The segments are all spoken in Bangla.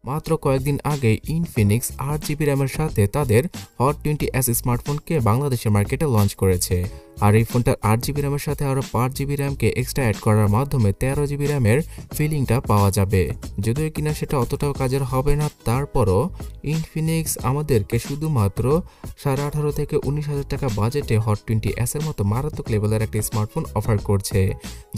মাত্র কয়েকদিন আগে ইনফিনিক্স 8 জিবি র্যামের সাথে তাদের হট 20s স্মার্টফোনকে বাংলাদেশের মার্কেটে লঞ্চ করেছে। আর এই ফোনটার 8 জিবি র্যামের সাথে আরও 5 জিবি র্যামকে এক্সট্রা অ্যাড করার মাধ্যমে 13 জিবি র্যামের ফিলিংটা পাওয়া যাবে। যদিও কিনা সেটা অতটাও কাজের হবে না, তারপরও ইনফিনিক্স আমাদেরকে শুধুমাত্র 18,500 থেকে 19,000 টাকা বাজেটে হট 20s এর মতো মারাত্মক লেভেলের একটা স্মার্টফোন অফার করছে,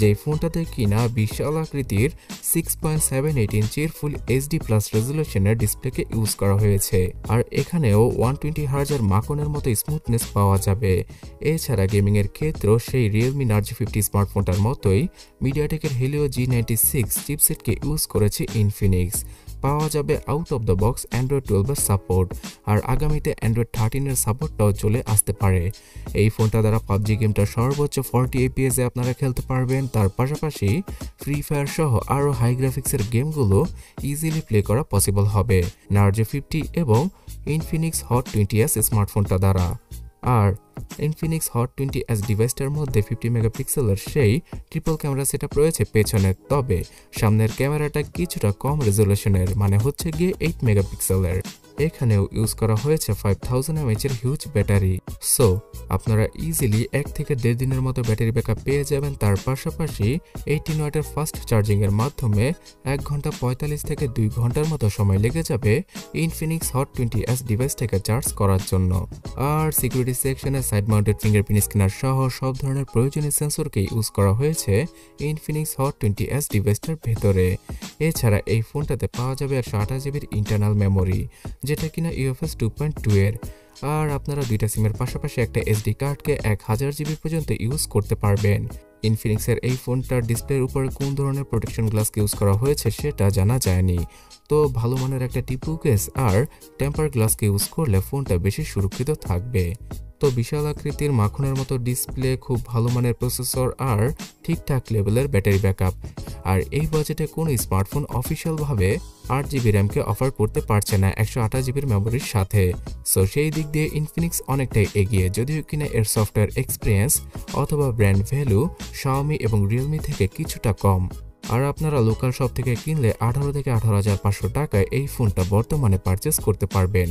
যেই ফোনটাতে কিনা বিশাল আকৃতির 6.78 ইঞ্চির ফুল এইচডি প্লাস রেজুলেশনের ডিসপ্লেকে ইউজ করা হয়েছে। আর এখানেও 120 হার্জের মাখনের মতো স্মুথনেস পাওয়া যাবে। এছাড়া গেমিং এর ক্ষেত্রেও সেই রিয়েলমি নার্জো 50 স্মার্টফোনটার মতোই মিডিয়াটেকের হেলিও G96 চিপসেটকে ইউজ করেছে ইনফিনিক্স। পাওয়া যাবে out of the box Android 12 এর সাপোর্ট, আর আগামীতে অ্যান্ড্রয়েড 13 এর সাপোর্টটাও চলে আসতে পারে। এই ফোনটা দ্বারা পাবজি গেমটা সর্বোচ্চ 40 FPS এ আপনারা খেলতে পারবেন। তার পাশাপাশি ফ্রি ফায়ার সহ আরও হাই গ্রাফিক্সের গেমগুলো ইজিলি প্লে করা পসিবল হবে নার্জো 50 এবং ইনফিনিক্স হট 20s স্মার্টফোনটা দ্বারা। আর ইনফিনিক্স হট 20s ডিভাইসটার মধ্যে 50 মেগাপিক্সেলের সেই ট্রিপল ক্যামেরা সেটআপ রয়েছে পেছনে, তবে সামনের ক্যামেরাটা কিছুটা কম রেজুলেশনের, মানে হচ্ছে গিয়ে 8 মেগাপিক্সেলের। এখানেও ইউজ করা হয়েছে 5000 mAh এর হিউজ ব্যাটারি। সো আপনারা ইজিলি 1 থেকে 1.5 দিনের মতো ব্যাটারি ব্যাকআপ পেয়ে যাবেন। তার পাশাপাশি 18 ওয়াটের ফাস্ট চার্জিং এর মাধ্যমে 1 ঘন্টা 45 থেকে 2 ঘন্টার মতো সময় লেগে যাবে ইনফিনিক্স হট 20s ডিভাইসটাকে চার্জ করার জন্য। আর সিকিউরিটি সেকশনে সাইড মাউন্টেড ফিঙ্গারপ্রিন্ট স্ক্যানার সহ সব ধরনের প্রয়োজনীয় সেন্সরকে ইউজ করা হয়েছে ইনফিনিক্স হট 20s ডিভাইসটার ভেতরে। এছাড়া এই ফোনটাতে পাওয়া যাবে 128 জিবির ইন্টারনাল মেমোরি, যেটা কিনা UFS 2.2 এর। আর আপনারা দুইটা সিমের পাশাপাশি একটা এসডি কার্ডকে 1000 জিবি পর্যন্ত ইউজ করতে পারবেন। ইনফিনিক্সের এই ফোনটার ডিসপ্লের উপরে কোন ধরনের প্রোটেকশন গ্লাসকে ইউজ করা হয়েছে সেটা জানা যায়নি, তো ভালো মানের একটা টিপু কেস আর টেম্পার গ্লাসকে ইউজ করলে ফোনটা বেশি সুরক্ষিত থাকবে। তো বিশাল আকৃতির মাখনের মতো ডিসপ্লে, খুব ভালো মানের প্রসেসর আর ঠিকঠাক লেভেলের ব্যাটারি ব্যাকআপ। আর এই বাজেটে কোনো স্মার্টফোন অফিসিয়ালভাবে 8 জিবি র্যামকে অফার করতে পারছে না 128 জিবির মেমোরির সাথে। সো সেই দিক দিয়ে ইনফিনিক্স অনেকটাই এগিয়ে, যদিও কিনা এর সফটওয়্যার এক্সপিরিয়েন্স অথবা ব্র্যান্ড ভ্যালু শাওমি এবং রিয়েলমি থেকে কিছুটা কম। আর আপনারা লোকাল শপ থেকে কিনলে 18 থেকে 18,500 টাকায় এই ফোনটা বর্তমানে পারচেস করতে পারবেন।